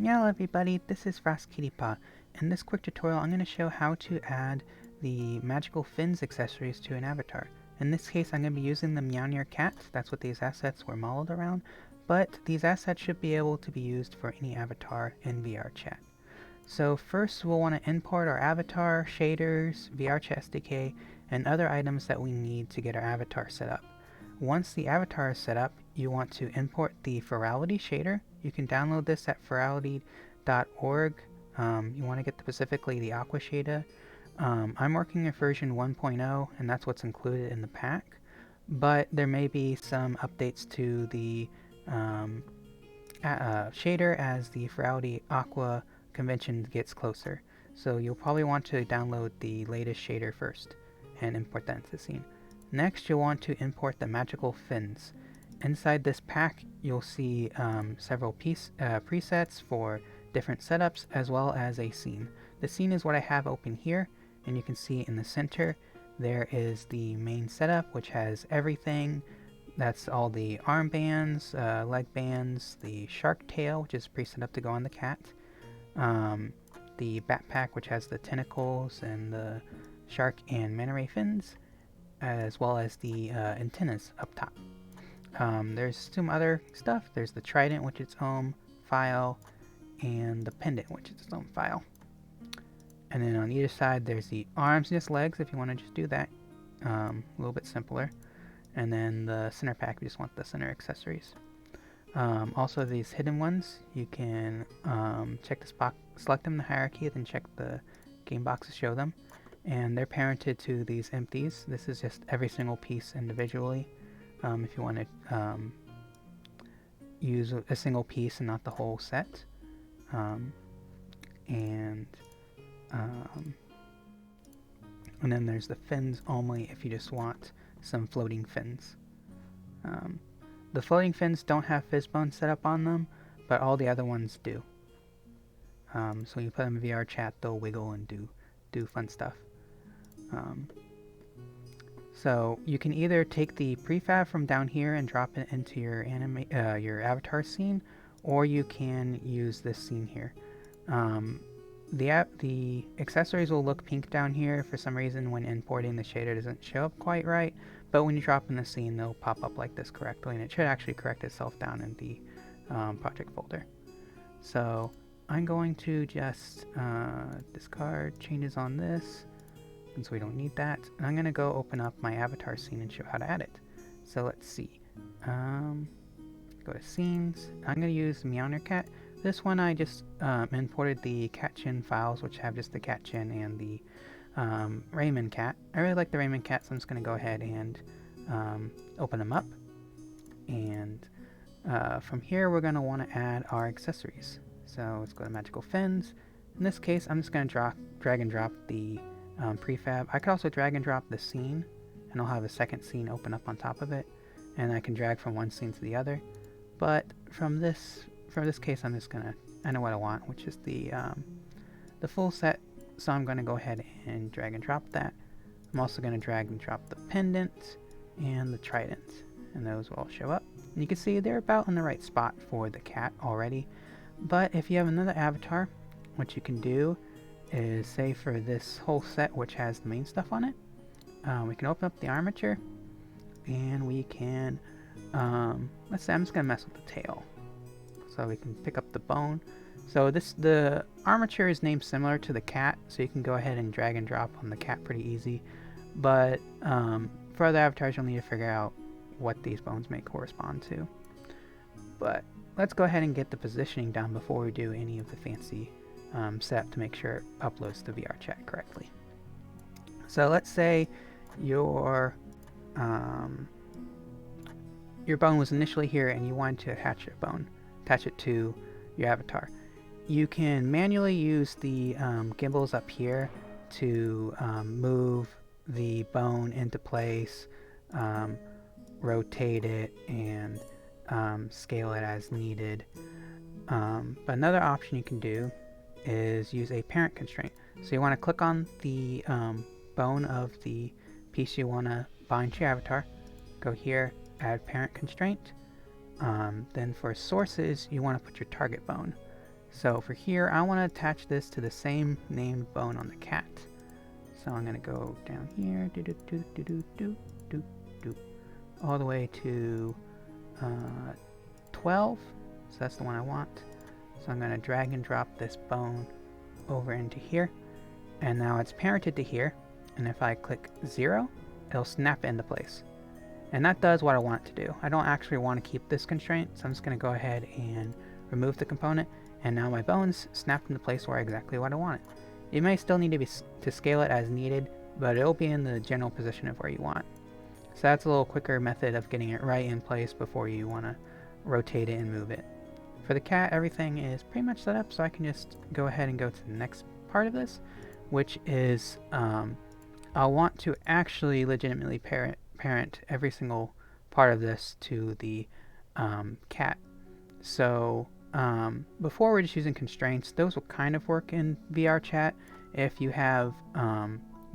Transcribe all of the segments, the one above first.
Hello everybody, this is FrostKittyPaw. In this quick tutorial I'm going to show how to add the magical fins accessories to an avatar. In this case I'm going to be using the Meownyrn Cat, that's what these assets were modeled around, but these assets should be able to be used for any avatar in VRChat. So first we'll want to import our avatar, shaders, VRChat SDK, and other items that we need to get our avatar set up. Once the avatar is set up, you want to import the Furality shader. You can download this at furality.org. You want to get specifically the Aqua shader. I'm working with version 1.0 and that's what's included in the pack, but there may be some updates to the shader as the Furality Aqua convention gets closer. So you'll probably want to download the latest shader first and import that into the scene. Next, you'll want to import the magical fins. Inside this pack, you'll see several presets for different setups as well as a scene. The scene is what I have open here, and you can see in the center there is the main setup, which has everything. That's all the armbands, leg bands, the shark tail, which is pre-set up to go on the cat, the backpack, which has the tentacles and the shark and manta ray fins, as well as the antennas up top. There's some other stuff. There's the Trident, which is its own file, and the Pendent, which is its own file. And then on either side, there's the arms and its legs, if you want to just do that. A little bit simpler. And then the center pack, we just want the center accessories. Also, these hidden ones, you can check this box, select them in the hierarchy, then check the game box to show them. And they're parented to these empties. This is just every single piece individually. If you want to use a single piece and not the whole set. And then there's the fins only if you just want some floating fins. The floating fins don't have FrostKittyPaw set up on them, but all the other ones do. So when you put them in VRChat, they'll wiggle and do fun stuff. So you can either take the prefab from down here and drop it into your avatar scene, or you can use this scene here. The accessories will look pink down here. For some reason when importing, the shader doesn't show up quite right, but when you drop in the scene they'll pop up like this correctly, and it should actually correct itself down in the project folder. So I'm going to just discard changes on this, since we don't need that, and I'm going to go open up my avatar scene and show how to add it. So let's see. Go to scenes. I'm going to use Meownyrn Cat. This one I just imported the cat chin files, which have just the cat chin and the Raymond Cat. I really like the Raymond Cat, so I'm just going to go ahead and open them up. And from here we're going to want to add our accessories. So let's go to magical fins. In this case I'm just going to drag and drop the prefab. I could also drag and drop the scene, and I'll have a second scene open up on top of it, and I can drag from one scene to the other. But for this case, I'm just gonna, I know what I want, which is the full set. So I'm gonna go ahead and drag and drop that. I'm also gonna drag and drop the pendant and the trident, and those will all show up. And you can see they're about in the right spot for the cat already. But if you have another avatar, what you can do is, say for this whole set, which has the main stuff on it, we can open up the armature, and we can, let's say I'm just gonna mess with the tail. So we can pick up the bone. So the armature is named similar to the cat, so you can go ahead and drag and drop on the cat pretty easy. But for other avatars, you'll need to figure out what these bones may correspond to. But let's go ahead and get the positioning down before we do any of the fancy setup to make sure it uploads to VRChat correctly. So let's say your bone was initially here and you wanted to attach it to your avatar. You can manually use the gimbals up here to move the bone into place, rotate it, and scale it as needed. But another option you can do is use a parent constraint. So you want to click on the bone of the piece you want to bind to your avatar, go here, add parent constraint. Then for sources, you want to put your target bone. So for here, I want to attach this to the same named bone on the cat. So I'm going to go down here, all the way to 12. So that's the one I want. So I'm going to drag and drop this bone over into here. And now it's parented to here. And if I click 0, it'll snap into place. And that does what I want it to do. I don't actually want to keep this constraint, so I'm just going to go ahead and remove the component. And now my bones snapped into place where exactly what I want it. You may still need to scale it as needed, but it'll be in the general position of where you want. So that's a little quicker method of getting it right in place before you want to rotate it and move it. For the cat, everything is pretty much set up, so I can just go ahead and go to the next part of this, which is I'll want to actually legitimately parent every single part of this to the cat. So before we're just using constraints. Those will kind of work in VRChat if you have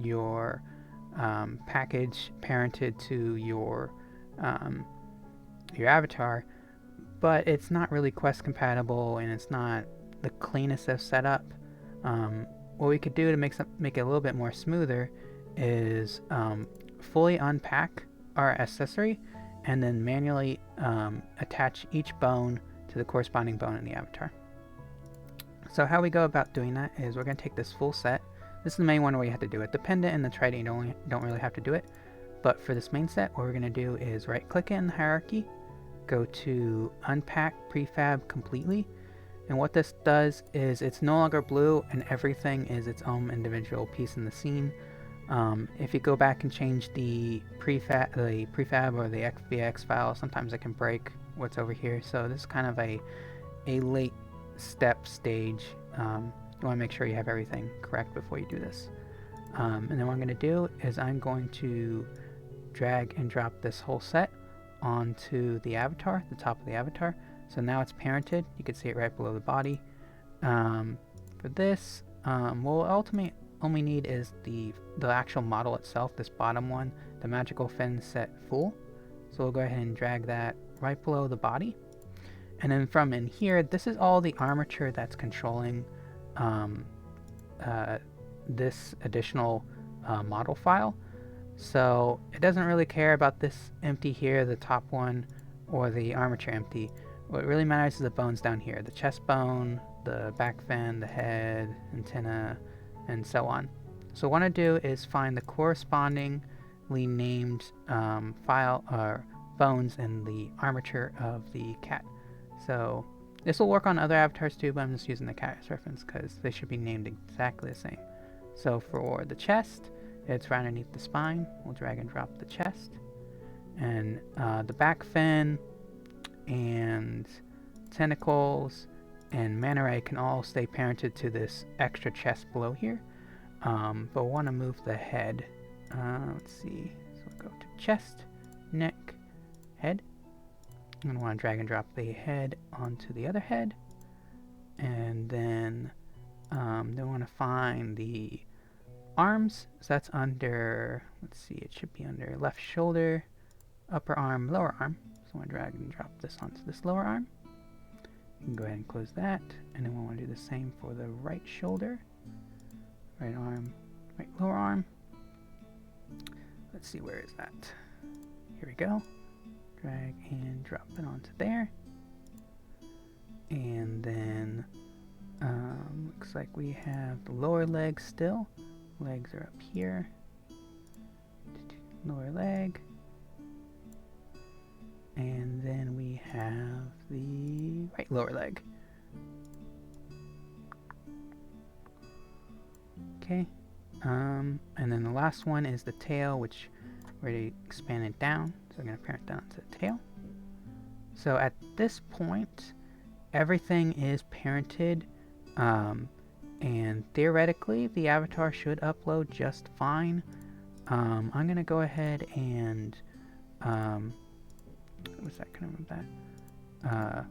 your package parented to your avatar, but it's not really Quest compatible and it's not the cleanest of setup. What we could do to make it a little bit more smoother is fully unpack our accessory and then manually attach each bone to the corresponding bone in the avatar. So how we go about doing that is we're going to take this full set. This is the main one where you have to do it. The Pendent and the Trident you don't really have to do it. But for this main set, what we're going to do is right click it in the hierarchy, go to Unpack Prefab Completely, and what this does is it's no longer blue and everything is its own individual piece in the scene. If you go back and change the prefab or the XVX file, sometimes it can break what's over here. So this is kind of a late stage. You want to make sure you have everything correct before you do this. And then what I'm going to do is I'm going to drag and drop this whole set onto the avatar, the top of the avatar. So now it's parented. You can see it right below the body. For this, what we'll ultimately only need is the actual model itself, this bottom one, the magical fin set full. So we'll go ahead and drag that right below the body. And then from in here, this is all the armature that's controlling this additional model file. So it doesn't really care about this empty here, the top one, or the armature empty. What really matters is the bones down here, the chest bone, the back fin, the head, antenna, and so on. So what I do is find the correspondingly named file or bones in the armature of the cat. So this will work on other avatars too, but I'm just using the cat as reference because they should be named exactly the same. So for the chest, it's right underneath the spine. We'll drag and drop the chest. And the back fin and tentacles and manta ray can all stay parented to this extra chest below here. But we'll want to move the head. Let's see. So we'll go to chest, neck, head. I'm going to want to drag and drop the head onto the other head. And then we want to find the arms. So that's under, let's see, it should be under left shoulder, upper arm, lower arm. So I'm going to drag and drop this onto this lower arm. You can go ahead and close that. And then we'll want to do the same for the right shoulder, right arm, right lower arm. Let's see, where is that? Here we go. Drag and drop it onto there. And then looks like we have the lower leg still. Legs are up here. Lower leg. And then we have the right lower leg. Okay. And then the last one is the tail, which we already expanded down. So I'm going to parent down to the tail. So at this point, everything is parented. And theoretically, the avatar should upload just fine. I'm going to go ahead and... what's that kind of that?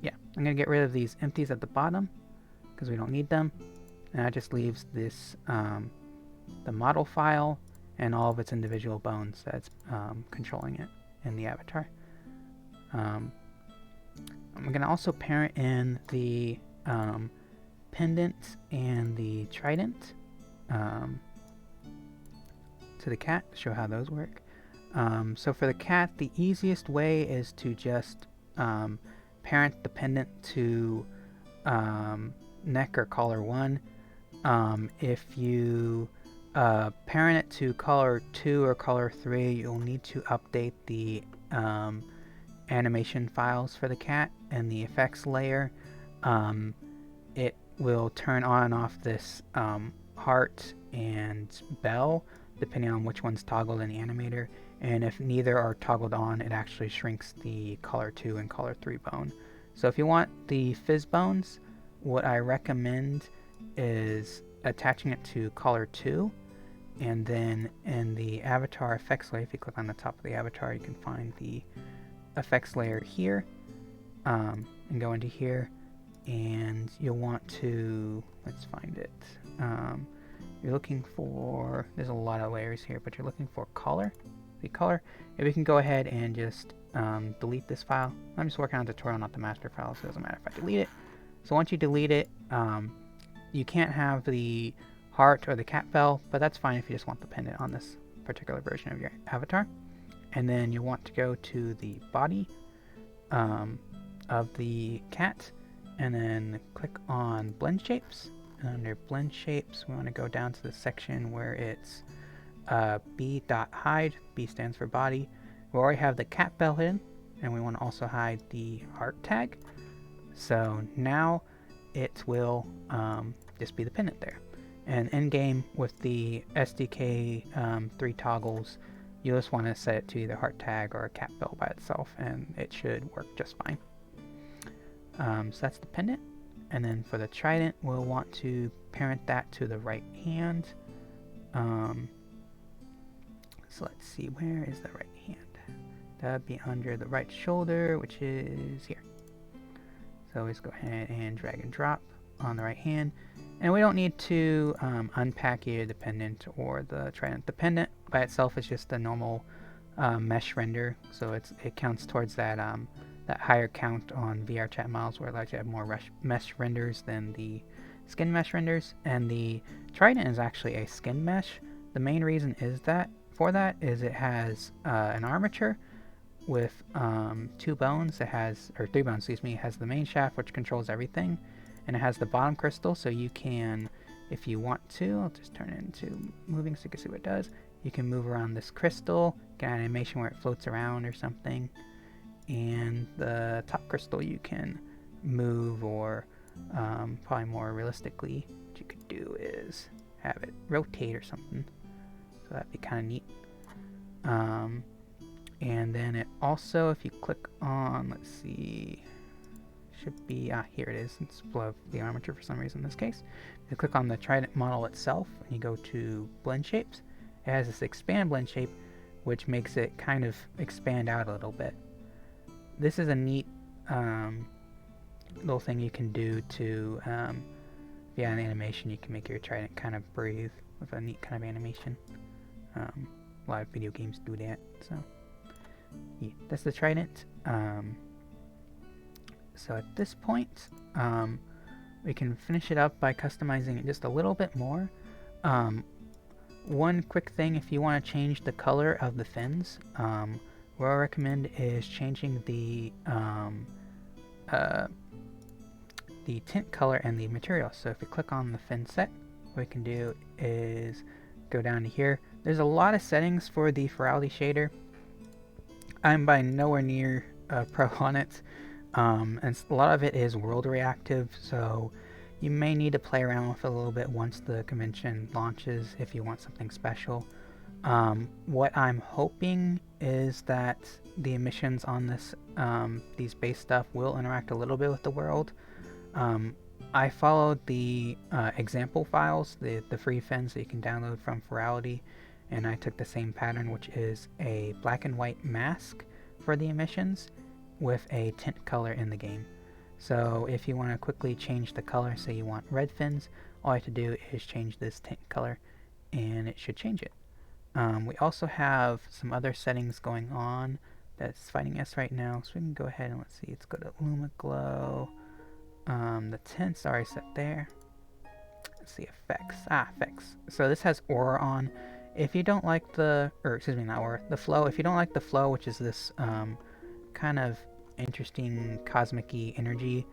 Yeah, I'm going to get rid of these empties at the bottom because we don't need them. And that just leaves this, the model file and all of its individual bones that's controlling it in the avatar. I'm going to also parent in the Pendent and the Trident to the cat, show how those work. So for the cat, the easiest way is to just parent the pendant to neck or collar 1. If you parent it to collar 2 or collar 3, you'll need to update the animation files for the cat and the effects layer. It will turn on and off this heart and bell depending on which one's toggled in the animator, and if neither are toggled on, it actually shrinks the collar 2 and collar 3 bone. So if you want the PhysBones, what I recommend is attaching it to collar 2, and then in the avatar effects layer, if you click on the top of the avatar, you can find the effects layer here, and go into here, and you'll want to, let's find it, you're looking for, there's a lot of layers here, but you're looking for color, the color. If we can go ahead and just delete this file. I'm just working on a tutorial, not the master file, so it doesn't matter if I delete it. So once you delete it, you can't have the heart or the cat bell, but that's fine if you just want the pendant on this particular version of your avatar. And then you want to go to the body of the cat, and then click on blend shapes. And under blend shapes, we want to go down to the section where it's b.hide. B stands for body. We already have the cat bell hidden, and we want to also hide the heart tag. So now it will just be the pendant there. And in game with the SDK 3 toggles, you just want to set it to either heart tag or a cat bell by itself, and it should work just fine. So that's the pendant. And then for the trident, we'll want to parent that to the right hand. So let's see, where is the right hand? That would be under the right shoulder, which is here. So always go ahead and drag and drop on the right hand. And we don't need to unpack either the pendant or the trident. The pendant by itself is just a normal mesh render, so it counts towards that that higher count on VRChat models where it allows you to have more mesh renders than the skin mesh renders. And the Trident is actually a skin mesh. The main reason is that it has an armature with 2 bones. It has, or 3 bones, excuse me. It has the main shaft, which controls everything, and it has the bottom crystal, so you can, if you want to, I'll just turn it into moving so you can see what it does. You can move around this crystal, get an animation where it floats around or something. And the top crystal you can move, or probably more realistically, what you could do is have it rotate or something. So that'd be kind of neat. And then it also, if you click on, let's see, should be, here it is. It's below the armature for some reason in this case. If you click on the Trident model itself and you go to blend shapes, it has this expand blend shape, which makes it kind of expand out a little bit. This is a neat little thing you can do to, via an animation, you can make your Trident kind of breathe with a neat kind of animation. A lot of video games do that, so yeah, that's the Trident. So at this point, we can finish it up by customizing it just a little bit more. One quick thing, if you want to change the color of the fins, what I recommend is changing the tint color and the material. So if you click on the fin set, what we can do is go down to here. There's a lot of settings for the Furality shader. I'm by nowhere near pro on it, and a lot of it is world reactive, so you may need to play around with it a little bit once the convention launches if you want something special. What I'm hoping is that the emissions on this these base stuff will interact a little bit with the world. I followed the example files, the free fins that you can download from Furality, and I took the same pattern, which is a black and white mask for the emissions with a tint color in the game. So if you want to quickly change the color, say you want red fins, all you have to do is change this tint color and it should change it. We also have some other settings going on that's fighting us right now, so we can go ahead and let's see, let's go to Luma Glow. The tint's already set there. Let's see, effects. Effects. So this has aura on. If you don't like the, or excuse me, not aura, the flow. If you don't like the flow, which is this kind of interesting cosmic-y energy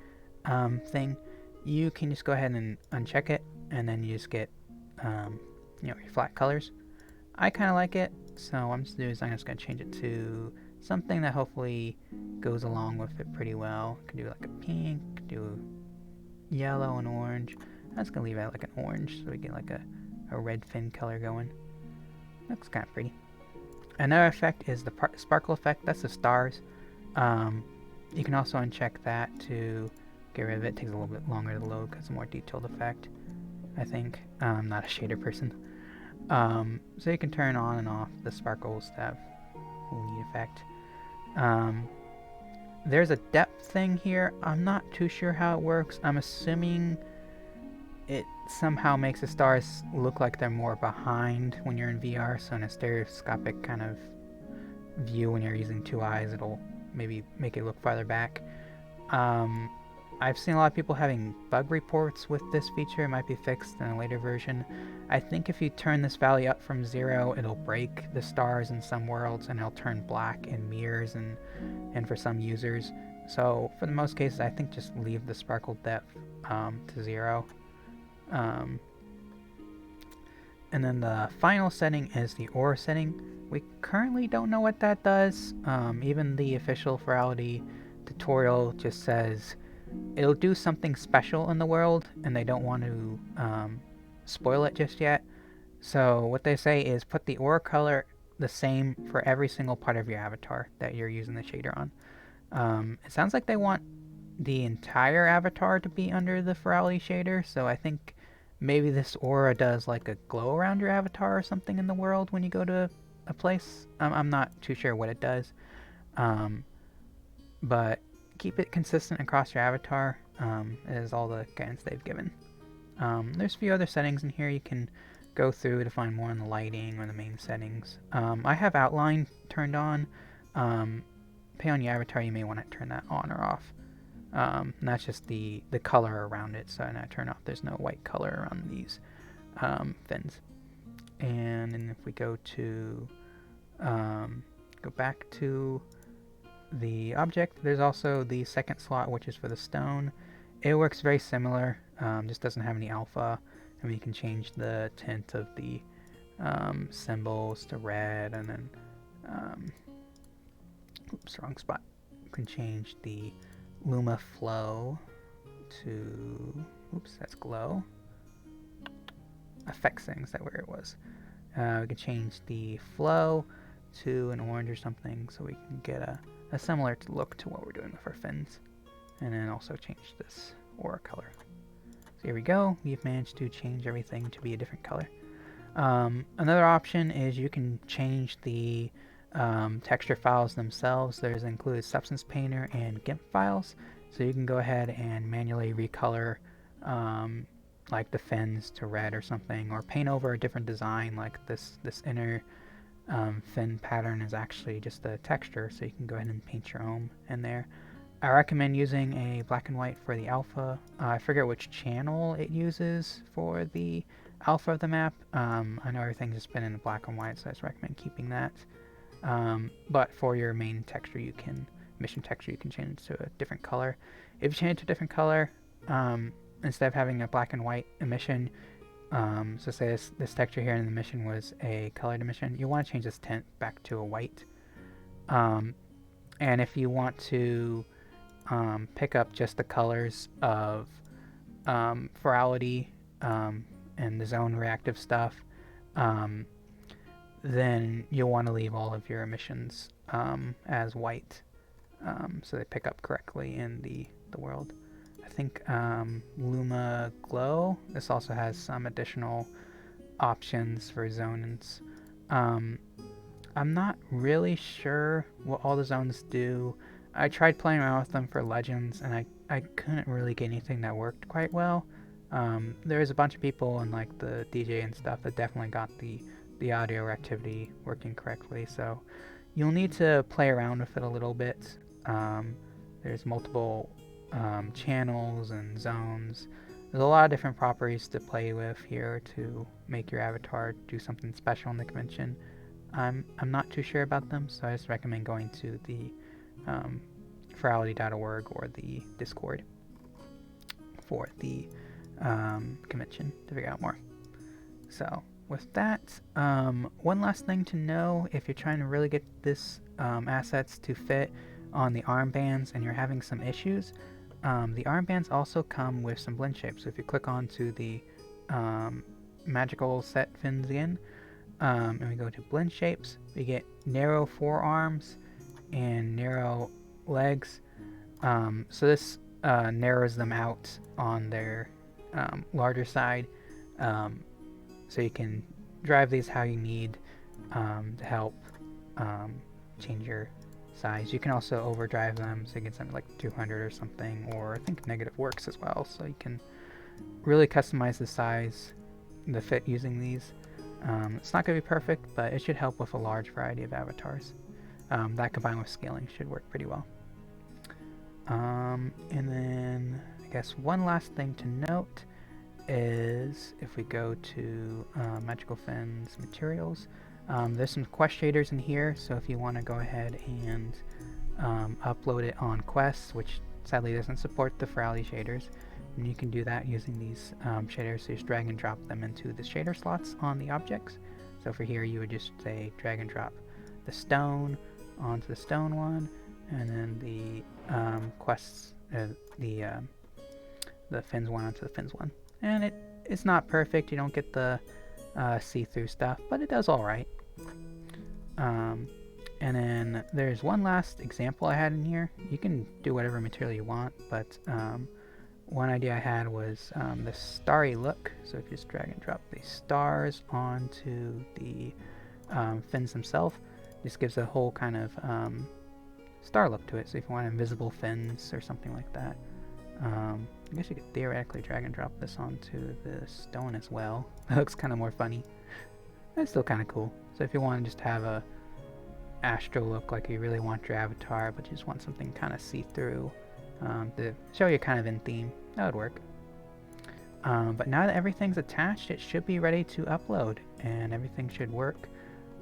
thing, you can just go ahead and uncheck it, and then you just get your flat colors. I kind of like it, so what I'm just going to change it to something that hopefully goes along with it pretty well. Could do like a pink, could do yellow and orange. I'm just going to leave it like an orange so we get like a red fin color going. Looks kind of pretty. Another effect is the sparkle effect. That's the stars. You can also uncheck that to get rid of it. It takes a little bit longer to load because it's a more detailed effect, I think. I'm not a shader person. So you can turn on and off the sparkles to have a neat effect. There's a depth thing here. I'm not too sure how it works. I'm assuming it somehow makes the stars look like they're more behind when you're in VR, so in a stereoscopic kind of view when you're using two eyes, it'll maybe make it look farther back. I've seen a lot of people having bug reports with this feature. It might be fixed in a later version. I think if you turn this value up from 0, it'll break the stars in some worlds and it'll turn black in mirrors and for some users. So for the most cases, I think just leave the sparkle depth to 0. And then the final setting is the aura setting. We currently don't know what that does. Even the official Furality tutorial just says it'll do something special in the world, and they don't want to spoil it just yet. So what they say is put the aura color the same for every single part of your avatar that you're using the shader on. It sounds like they want the entire avatar to be under the Furality shader, so I think maybe this aura does like a glow around your avatar or something in the world when you go to a place. I'm not too sure what it does, but keep it consistent across your avatar is all the guidance they've given. There's a few other settings in here you can go through to find more on the lighting or the main settings. I have outline turned on. Depending on your avatar, you may want to turn that on or off. And that's just the color around it, so when I turn off, there's no white color around these fins. And then if we go to go back to the object, there's also the second slot, which is for the stone. It works very similar, just doesn't have any alpha, and we can change the tint of the symbols to red, and then oops, wrong spot. We can change the Luma flow to, oops, that's glow. Effect settings, that where it was. We can change the flow to an orange or something, so we can get a similar look to what we're doing with our fins. And then also change this aura color. So here we go, we've managed to change everything to be a different color. Another option is you can change the texture files themselves. There's included Substance Painter and Gimp files, so you can go ahead and manually recolor like the fins to red or something, or paint over a different design, like this inner fin pattern is actually just a texture, so you can go ahead and paint your own in there. I recommend using a black and white for the alpha. I forget which channel it uses for the alpha of the map. I know everything's just been in black and white, so I just recommend keeping that. But for your main texture, mission texture, you can change it to a different color. If you change it to a different color, instead of having a black and white emission, so say this texture here in the mission was a colored emission, you want to change this tint back to a white. And if you want to pick up just the colors of Furality and the zone reactive stuff, then you'll want to leave all of your emissions as white, so they pick up correctly in the world. I think Luma Glow, this also has some additional options for zones. I'm not really sure what all the zones do. I tried playing around with them for Legends, and I couldn't really get anything that worked quite well. There's a bunch of people and like the DJ and stuff that definitely got the audio reactivity working correctly, so you'll need to play around with it a little bit. There's multiple channels and zones. There's a lot of different properties to play with here to make your avatar do something special in the convention. I'm not too sure about them, so I just recommend going to the Furality.org or the Discord for the convention to figure out more. So with that, one last thing to know, if you're trying to really get this assets to fit on the armbands and you're having some issues, the armbands also come with some blend shapes. So if you click onto the magical set fins again, and we go to blend shapes, we get narrow forearms and narrow legs. So this narrows them out on their larger side, so you can drive these how you need to help change your size. You can also overdrive them, so you get something like 200 or something, or I think negative works as well, so you can really customize the size, the fit using these. It's not going to be perfect, but it should help with a large variety of avatars. That combined with scaling should work pretty well. And then I guess one last thing to note is if we go to Magical Fins materials, there's some quest shaders in here, so if you want to go ahead and upload it on quests, which sadly doesn't support the Furality shaders, and you can do that using these shaders. So just drag and drop them into the shader slots on the objects. So for here you would just say drag and drop the stone onto the stone one, and then the quests, the fins one onto the fins one. And it's not perfect, you don't get the see-through stuff, but it does alright. And then there's one last example I had in here. You can do whatever material you want, but one idea I had was the starry look. So if you just drag and drop the stars onto the fins themselves, this gives a whole kind of star look to it. So if you want invisible fins or something like that, I guess you could theoretically drag and drop this onto the stone as well. That looks kind of more funny. That's still kind of cool. So if you want to just have a astral look, like you really want your avatar, but you just want something kind of see-through to show you kind of in theme, that would work. But now that everything's attached, it should be ready to upload, and everything should work.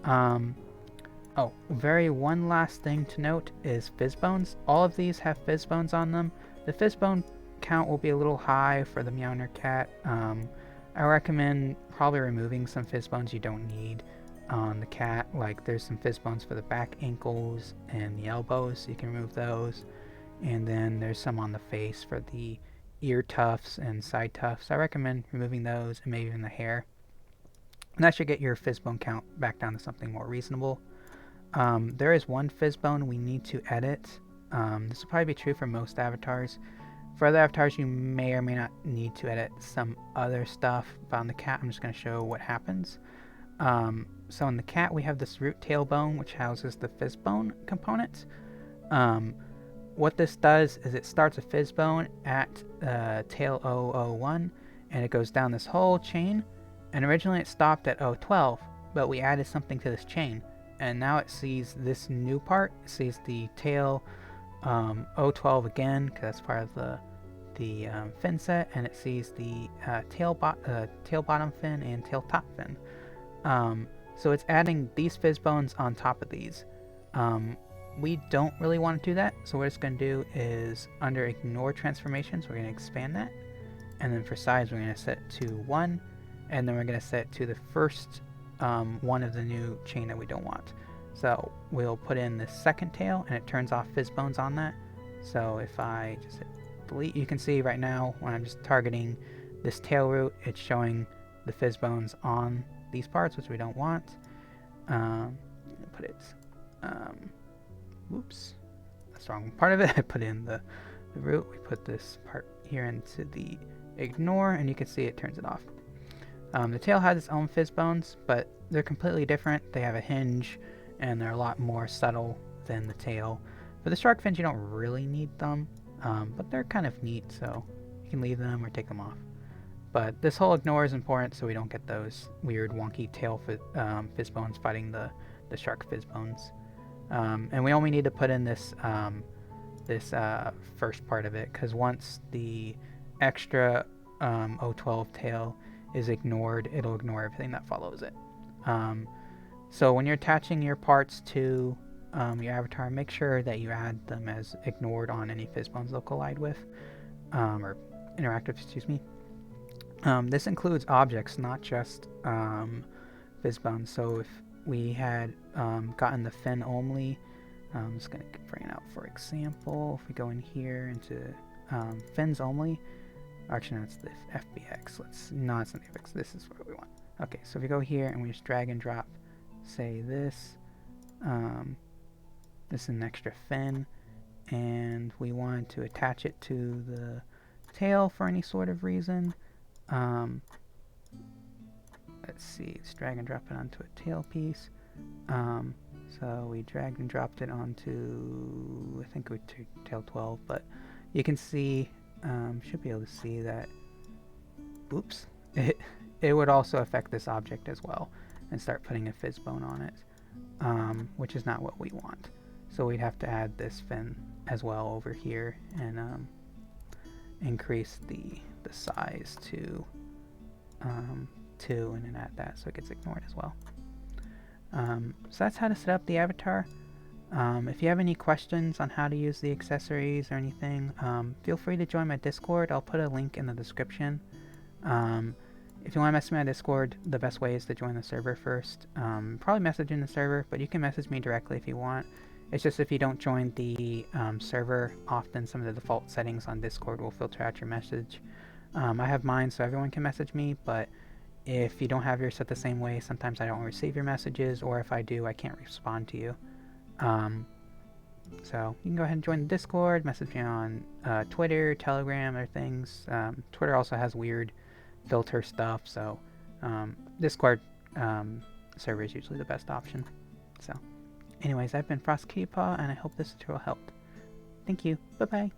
Oh, one last thing to note is FrostKittyPaws. All of these have FrostKittyPaws on them. The FrostKittyPaw count will be a little high for the Meownyrn Cat. I recommend probably removing some FrostKittyPaws you don't need on the cat. Like there's some FrostKittyPaws for the back ankles and the elbows, so you can remove those. And then there's some on the face for the ear tufts and side tufts. I recommend removing those, and maybe even the hair. And that should get your FrostKittyPaw count back down to something more reasonable. There is one FrostKittyPaw we need to edit. This will probably be true for most avatars. For other avatars, you may or may not need to edit some other stuff. But on the cat, I'm just going to show what happens. So in the cat, we have this root tail bone, which houses the FrostKittyPaw component. What this does is it starts a FrostKittyPaw at tail 001, and it goes down this whole chain. And originally it stopped at 012, but we added something to this chain. And now it sees this new part. It sees the tail 012 again, because that's part of the fin set, and it sees the tail bottom fin and tail top fin. So it's adding these FrostKittyPaws on top of these. We don't really want to do that, so what it's going to do is under ignore transformations, we're going to expand that, and then for size we're going to set to 1, and then we're going to set to the first one of the new chain that we don't want. So we'll put in the second tail, and it turns off FrostKittyPaws on that. So if I just hit delete, you can see right now when I'm just targeting this tail root, it's showing the FrostKittyPaws on these parts, which we don't want. Put it, whoops, that's the wrong part of it. I put in the root. We put this part here into the ignore, and you can see it turns it off. The tail has its own FrostKittyPaws, but they're completely different. They have a hinge, and they're a lot more subtle than the tail. For the shark fins, you don't really need them, but they're kind of neat, so you can leave them or take them off. But this whole ignore is important so we don't get those weird wonky tail FrostKittyPaws fighting the shark FrostKittyPaws. And we only need to put in this this first part of it, because once the extra O12 tail is ignored, it'll ignore everything that follows it. So when you're attaching your parts to your avatar, make sure that you add them as ignored on any FrostKittyPaws they'll collide with, or interact with, excuse me. This includes objects, not just FrostKittyPaws. So if we had gotten the fin only, I'm just going to bring it out for example. If we go in here into fins only, actually no, it's the FBX. No, it's not the FBX. This is what we want. Okay, so if we go here and we just drag and drop, say this, this is an extra fin, and we want to attach it to the tail for any sort of reason. Let's see, let's drag and drop it onto a tail piece. So we dragged and dropped it onto, I think we're to tail 12, but you can see, should be able to see that, oops, it would also affect this object as well and start putting a FrostBone on it, which is not what we want. So we'd have to add this fin as well over here and increase the size to 2 and then add that so it gets ignored as well. So that's how to set up the avatar. If you have any questions on how to use the accessories or anything, feel free to join my Discord. I'll put a link in the description. If you want to message me on Discord, the best way is to join the server first. Probably message in the server, but you can message me directly if you want. It's just if you don't join the server, often some of the default settings on Discord will filter out your message. I have mine so everyone can message me, but if you don't have yours set the same way, sometimes I don't receive your messages, or if I do, I can't respond to you. So you can go ahead and join the Discord, message me on Twitter, Telegram, or things. Twitter also has weird filter stuff, so Discord server is usually the best option. So anyways, I've been FrostKittyPaw, and I hope this tutorial helped. Thank you. Bye-bye.